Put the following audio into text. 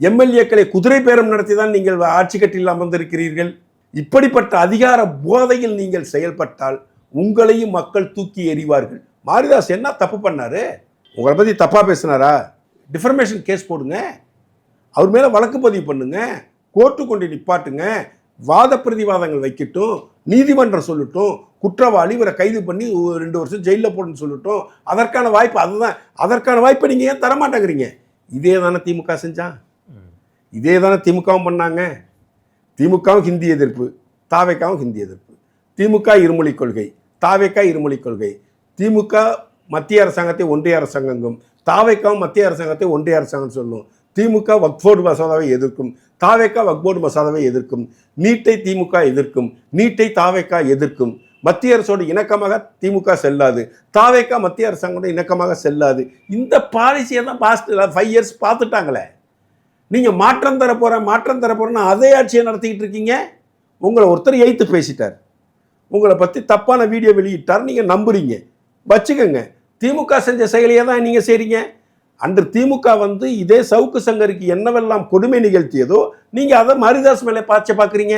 எம்எல்ஏக்களை குதிரை பேரம் நடத்தி தான் நீங்கள் ஆட்சி கட்டில் அமர்ந்திருக்கிறீர்கள். இப்படிப்பட்ட அதிகார போதையில் நீங்கள் செயல்பட்டால் உங்களையும் மக்கள் தூக்கி எறிவார்கள். மாரிதாஸ் என்ன தப்பு பண்ணாரு? உங்களை பற்றி தப்பாக பேசினாரா? டிஃபர்மேஷன் கேஸ் போடுங்க, அவர் மேலே வழக்கு பதிவு பண்ணுங்க, கோர்ட்டு கொண்டு நிப்பாட்டுங்க, வாத பிரதிவாதங்கள் வைக்கட்டும், நீதிமன்றம் சொல்லட்டும், குற்றவாளி இவரை கைது பண்ணி 2 வருஷம் ஜெயிலில் போடணும்னு சொல்லட்டும். அதற்கான வாய்ப்பு அதுதான். அதற்கான வாய்ப்பை நீங்கள் ஏன் தரமாட்டேங்கிறீங்க? இதே தானே திமுக செஞ்சான், இதே தானே திமுகவும் பண்ணாங்க. திமுகவும் ஹிந்தி எதிர்ப்பு, தாவேக்காவும் ஹிந்தி எதிர்ப்பு. திமுக இருமொழி கொள்கை, தாவேக்கா இருமொழி கொள்கை. திமுக மத்திய அரசாங்கத்தை ஒன்றிய அரசாங்கம், தாவேக்காவும் மத்திய அரசாங்கத்தை ஒன்றிய அரசாங்கம் சொல்லும். திமுக வக்ஃபோர்டு மசோதாவை எதிர்க்கும், தாவேக்கா வக்ஃபோர்டு மசோதாவை எதிர்க்கும். நீட்டை திமுக எதிர்க்கும், நீட்டை தாவேக்கா எதிர்க்கும். மத்திய அரசோடு இணக்கமாக திமுக செல்லாது, தாவேக்கா மத்திய அரசாங்கோட இணக்கமாக செல்லாது. இந்த பாலிசியை தான் பாஸ்ட் 5 இயர்ஸ் பார்த்துட்டாங்களே. நீங்கள் மாற்றம் தரப்போறேன்னு அதே ஆட்சியை நடத்திக்கிட்டு இருக்கீங்க. உங்களை ஒருத்தர் எய்த்து பேசிட்டார், உங்களை பற்றி தப்பான வீடியோ வெளியிட்டார், நீங்கள் நம்புறீங்க, வச்சுக்கோங்க. திமுக செஞ்ச செயலையே தான் நீங்கள் செய்கிறீங்க. அன்று திமுக இதே சவுக்கு சங்கருக்கு என்னவெல்லாம் கொடுமை நிகழ்த்தியதோ நீங்கள் அதை மாரிதாஸ் மேலே பார்க்குறீங்க.